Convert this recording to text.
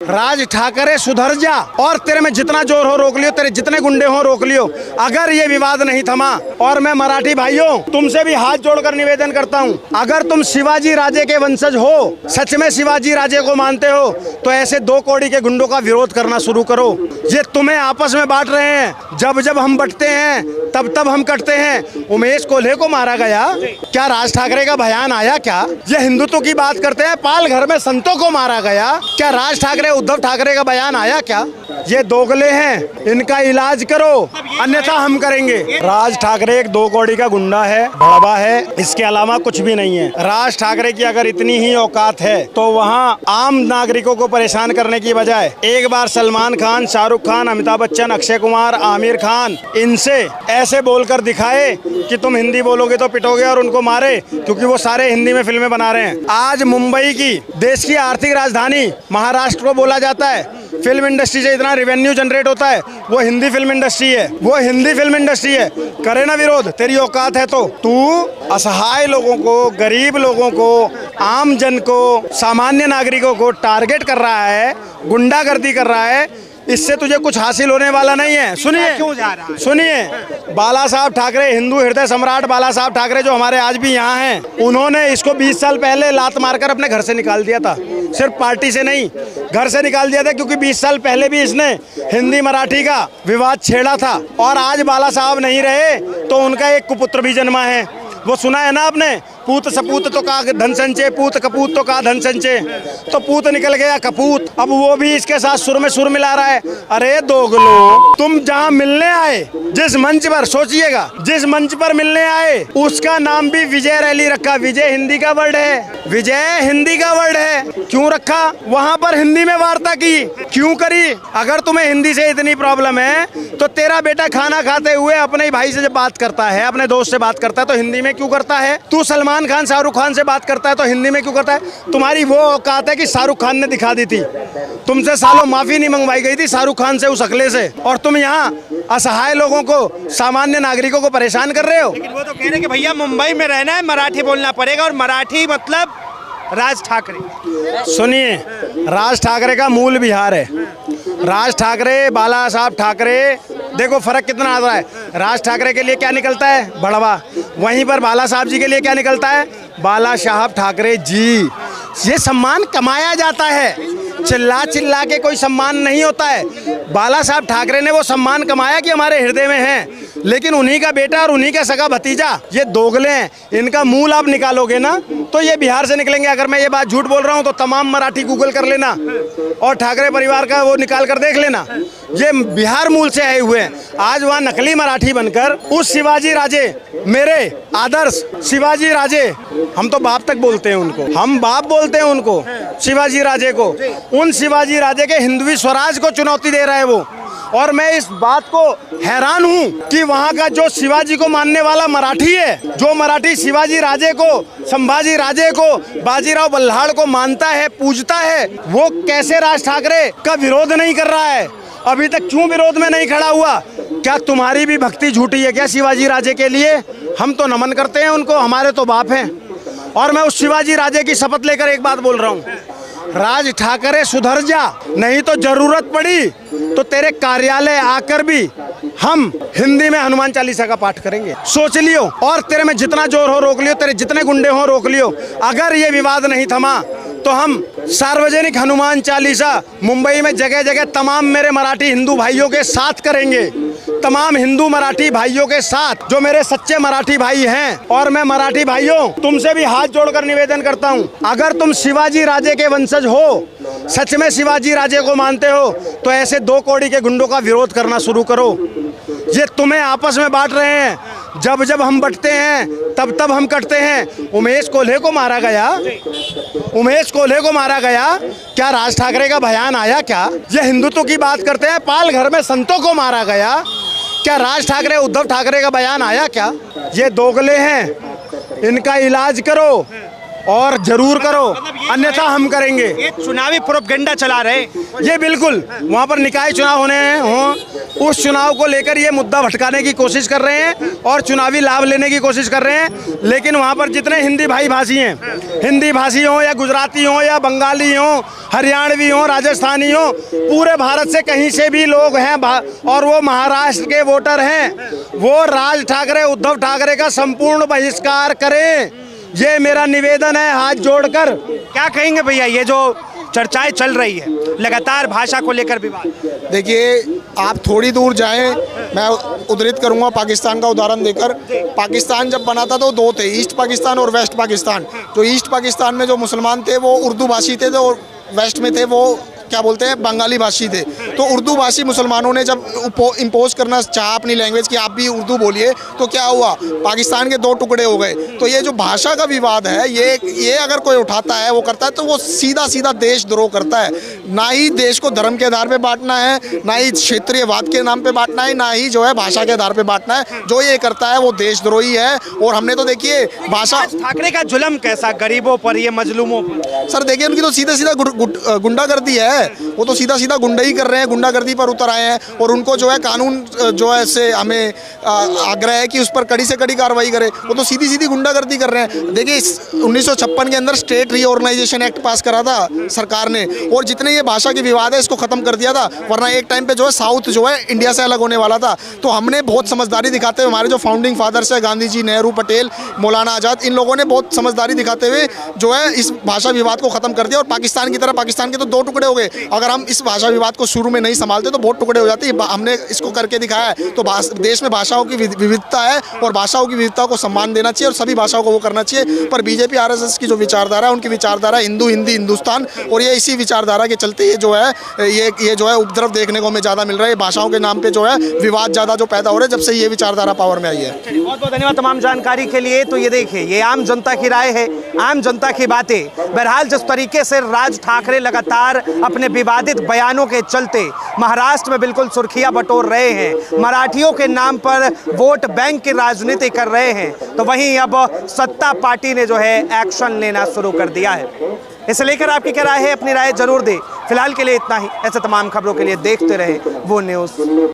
राज ठाकरे सुधर जा, और तेरे में जितना जोर हो रोक लियो, तेरे जितने गुंडे हो रोक लियो, अगर ये विवाद नहीं थमा। और मैं मराठी भाइयों तुमसे भी हाथ जोड़कर निवेदन करता हूँ, अगर तुम शिवाजी राजे के वंशज हो, सच में शिवाजी राजे को मानते हो, तो ऐसे 2 कौड़ी के गुंडों का विरोध करना शुरू करो। ये तुम्हें आपस में बांट रहे हैं, जब जब हम बंटते हैं तब तब हम कटते हैं। उमेश कोल्हे को मारा गया, क्या राज ठाकरे का बयान आया क्या? ये हिंदुत्व की बात करते हैं, पाल घर में संतों को मारा गया, क्या राज ठाकरे उद्धव ठाकरे का बयान आया क्या? ये दोगले हैं, इनका इलाज करो, अन्यथा हम करेंगे। राज ठाकरे एक 2 कौड़ी का गुंडा है, भड़वा है, इसके अलावा कुछ भी नहीं है। राज ठाकरे की अगर इतनी ही औकात है तो वहाँ आम नागरिकों को परेशान करने की बजाय एक बार सलमान खान, शाहरुख खान, अमिताभ बच्चन, अक्षय कुमार, आमिर खान, इनसे ऐसे बोलकर दिखाए कि तुम हिंदी बोलोगे तो पिटोगे, और उनको मारे, क्योंकि वो सारे हिंदी में फिल्में बना रहे हैं। आज मुंबई की, देश की आर्थिक राजधानी महाराष्ट्र को बोला जाता है, फिल्म इंडस्ट्री से इतना रेवेन्यू जनरेट होता है, वो हिंदी फिल्म इंडस्ट्री है, वो हिंदी फिल्म इंडस्ट्री है। करे ना विरोध, तेरी औकात है तो। तू असहाय लोगों को, गरीब लोगों को, आम जन को, सामान्य नागरिकों को टारगेट कर रहा है, गुंडागर्दी कर रहा है, इससे तुझे कुछ हासिल होने वाला नहीं है। सुनिए, बाला साहब ठाकरे, हिंदू हृदय सम्राट बाला साहब ठाकरे जो हमारे आज भी यहाँ हैं, उन्होंने इसको 20 साल पहले लात मारकर अपने घर से निकाल दिया था। सिर्फ पार्टी से नहीं, घर से निकाल दिया था, क्योंकि 20 साल पहले भी इसने हिंदी मराठी का विवाद छेड़ा था। और आज बाला साहब नहीं रहे तो उनका एक कुपुत्र भी जन्मा है। वो सुना है ना आपने, पूत सपूत तो का धन संचय, पूत कपूत तो का धन संचय। तो पूत निकल गया कपूत, अब वो भी इसके साथ सुर में सुर मिला रहा है। अरे दोगलो, तुम जहाँ मिलने आए, जिस मंच पर, सोचिएगा, जिस मंच पर मिलने आए, उसका नाम भी विजय रैली रखा। विजय हिंदी का वर्ड है, विजय हिंदी का वर्ड है। क्यों रखा? वहाँ पर हिंदी में वार्ता की, क्यों करी? अगर तुम्हें हिंदी से इतनी प्रॉब्लम है तो तेरा बेटा खाना खाते हुए अपने ही भाई से जब बात करता है, अपने दोस्त से बात करता है, तो हिंदी में क्यों करता है? तू सलमान खान, शाहरुख खान से बात करता है तो हिंदी में क्यों करता है? तुम्हारी वो औकात है कि शाहरुख खान ने दिखा दी थी, तुमसे सालों माफी नहीं मंगवाई गई थी शाहरुख खान से, उस अगले से, और तुम यहाँ असहाय लोगों को, सामान्य नागरिकों को परेशान कर रहे हो। लेकिन वो तो कह रहे हैं कि भैया मुंबई में रहना है, मराठी बोलना पड़ेगा, और मराठी मतलब राज ठाकरे। सुनिए, राज ठाकरे का मूल बिहार है। राज ठाकरे, बाला साहब ठाकरे, देखो फर्क कितना आ रहा है। राज ठाकरे के लिए क्या निकलता है? भड़वा। वहीं पर बाला साहब जी के लिए क्या निकलता है? बाला साहब ठाकरे जी। ये सम्मान कमाया जाता है, चिल्ला चिल्ला के कोई सम्मान नहीं होता है। बाला साहब ठाकरे ने वो सम्मान कमाया कि हमारे हृदय में है, लेकिन उन्हीं का बेटा और उन्हीं का सगा भतीजा ये दोगले हैं। इनका मूल आप निकालोगे ना तो ये बिहार से निकलेंगे। अगर मैं ये बात झूठ बोल रहा हूँ तो तमाम मराठी गूगल कर लेना और ठाकरे परिवार का वो निकाल कर देख लेना, ये बिहार मूल से आए हुए हैं। आज वहाँ नकली मराठी बनकर उस शिवाजी राजे, मेरे आदर्श शिवाजी राजे, हम तो बाप तक बोलते हैं उनको, हम बाप बोलते हैं उनको, शिवाजी राजे को, उन शिवाजी राजे के हिंदवी स्वराज को चुनौती दे रहा है वो। और मैं इस बात को हैरान हूँ कि वहाँ का जो शिवाजी को मानने वाला मराठी है, जो मराठी शिवाजी राजे को, संभाजी राजे को, बाजीराव बल्हाड़ को मानता है, पूजता है, वो कैसे राज ठाकरे का विरोध नहीं कर रहा है? अभी तक क्यों विरोध में नहीं खड़ा हुआ? क्या तुम्हारी भी भक्ति झूठी है क्या शिवाजी राजे के लिए? हम तो नमन करते हैं उनको, हमारे तो बाप हैं। और मैं उस शिवाजी राजे की शपथ लेकर एक बात बोल रहा हूँ, राज ठाकरे सुधर जा, नहीं तो जरूरत पड़ी तो तेरे कार्यालय आकर भी हम हिंदी में हनुमान चालीसा का पाठ करेंगे, सोच लियो। और तेरे में जितना जोर हो रोक लियो, तेरे जितने गुंडे हो रोक लियो। अगर ये विवाद नहीं थमा तो हम सार्वजनिक हनुमान चालीसा मुंबई में जगह जगह तमाम मेरे मराठी हिंदू भाइयों के साथ करेंगे, तमाम हिंदू मराठी भाइयों के साथ जो मेरे सच्चे मराठी भाई हैं। और मैं मराठी भाइयों तुमसे भी हाथ जोड़कर निवेदन करता हूं, अगर तुम शिवाजी राजे के वंशज हो, सच में शिवाजी राजे को मानते हो, तो ऐसे 2 कौड़ी के गुंडों का विरोध करना शुरू करो। ये तुम्हें आपस में बांट रहे हैं, जब जब हम बंटते हैं तब तब हम कटते हैं। उमेश कोल्हे को मारा गया, उमेश कोल्हे को मारा गया, क्या राज ठाकरे का बयान आया क्या? ये हिंदुत्व की बात करते हैं, पाल घर में संतों को मारा गया, क्या राज ठाकरे उद्धव ठाकरे का बयान आया क्या? ये दोगले हैं, इनका इलाज करो, और जरूर करो, अन्यथा हम करेंगे। ये चुनावी प्रोपगेंडा चला रहे। ये बिल्कुल वहाँ पर निकाय चुनाव होने हों, उस चुनाव को लेकर ये मुद्दा भटकाने की कोशिश कर रहे हैं और चुनावी लाभ लेने की कोशिश कर रहे हैं। लेकिन वहाँ पर जितने हिंदी भाषी हैं, हिंदी भाषी हों या गुजराती हों या बंगाली हों, हरियाणवी हों, राजस्थानी हों, पूरे भारत से कहीं से भी लोग हैं और वो महाराष्ट्र के वोटर हैं, वो राज ठाकरे, उद्धव ठाकरे का संपूर्ण बहिष्कार करें। ये मेरा निवेदन है हाथ जोड़कर। क्या कहेंगे भैया, ये जो चर्चाएं चल रही है लगातार भाषा को लेकर विवाद? देखिए, आप थोड़ी दूर जाएं, मैं उद्धृत करूंगा पाकिस्तान का उदाहरण देकर। पाकिस्तान जब बना था तो दो थे, ईस्ट पाकिस्तान और वेस्ट पाकिस्तान। जो ईस्ट पाकिस्तान में जो मुसलमान थे वो उर्दू भाषी थे, जो वेस्ट में थे वो क्या बोलते हैं बंगाली भाषी थे। तो उर्दू भाषी मुसलमानों ने जब इम्पोज करना चाहा अपनी लैंग्वेज कि आप भी उर्दू बोलिए, तो क्या हुआ, पाकिस्तान के दो टुकड़े हो गए। तो ये जो भाषा का विवाद है, ये अगर कोई उठाता है, वो करता है, तो वो सीधा सीधा देशद्रोह करता है। ना ही देश को धर्म के आधार पे बांटना है, ना ही क्षेत्रीयवाद के नाम पे बांटना है, ना ही जो है भाषा के आधार पे बांटना है। जो ये करता है वो देशद्रोही है। और हमने तो देखिए भाषा, ठाकरे का जुल्म कैसा गरीबों पर, ये मजलूमों पर? सर देखिए, उनकी तो सीधा सीधा गुंडागर्दी है। वो तो सीधा सीधा गुंडाई कर रहे हैं, गुंडागर्दी पर उतर आए हैं। और उनको जो है कानून जो है से हमें आग्रह है कि उस पर कड़ी से कड़ी कार्रवाई करे। वो तो सीधी सीधी गुंडागर्दी कर रहे हैं। देखिए 1956 के अंदर स्टेट रीऑर्गेनाइजेशन एक्ट पास करा था सरकार ने, और जितने ये भाषा के विवाद है इसको खत्म कर दिया था। वरना एक टाइम पे जो है साउथ जो है इंडिया से अलग होने वाला था। तो हमने बहुत समझदारी दिखाते हुए, हमारे जो फाउंडिंग फादर्स है गांधी जी, नेहरू, पटेल, मौलाना आज़ाद, इन लोगों ने बहुत समझदारी दिखाते हुए जो है इस भाषा विवाद को खत्म कर दिया। और पाकिस्तान की तरह, पाकिस्तान के तो दो टुकड़े हो गए। अगर हम इस भाषा विवाद को शुरू में नहीं संभालते तो बहुत टुकड़े हो जाते। हमने इसको करके दिखाया है। तो देश में भाषाओं की विविधता है और भाषाओं की विविधता को सम्मान देना चाहिए और सभी भाषाओं को वो करना चाहिए। पर बीजेपी आरएसएस की जो विचारधारा है, उनकी विचारधारा हिंदू, हिंदी, हिंदुस्तान, और ये इसी विचारधारा के चलते ये जो है ये जो है उपद्रव देखने को हमें ज़्यादा मिल रहा है। भाषाओं के नाम पर जो है विवाद ज़्यादा जो पैदा हो रहे हैं जब से ये विचारधारा पावर में आई है। बहुत बहुत धन्यवाद तमाम जानकारी के लिए। तो ये देखिए, ये आम जनता की राय है, आम जनता की बातें। बहरहाल जिस तरीके से राज ठाकरे लगातार अपने विवादित बयानों के चलते महाराष्ट्र में बिल्कुल सुर्खियां बटोर रहे हैं, मराठियों के नाम पर वोट बैंक की राजनीति कर रहे हैं, तो वहीं अब सत्ता पार्टी ने जो है एक्शन लेना शुरू कर दिया है। इसे लेकर आपकी क्या राय है? अपनी राय जरूर दें। फिलहाल के लिए इतना ही। ऐसे तमाम खबरों के लिए देखते रहे वो न्यूज़।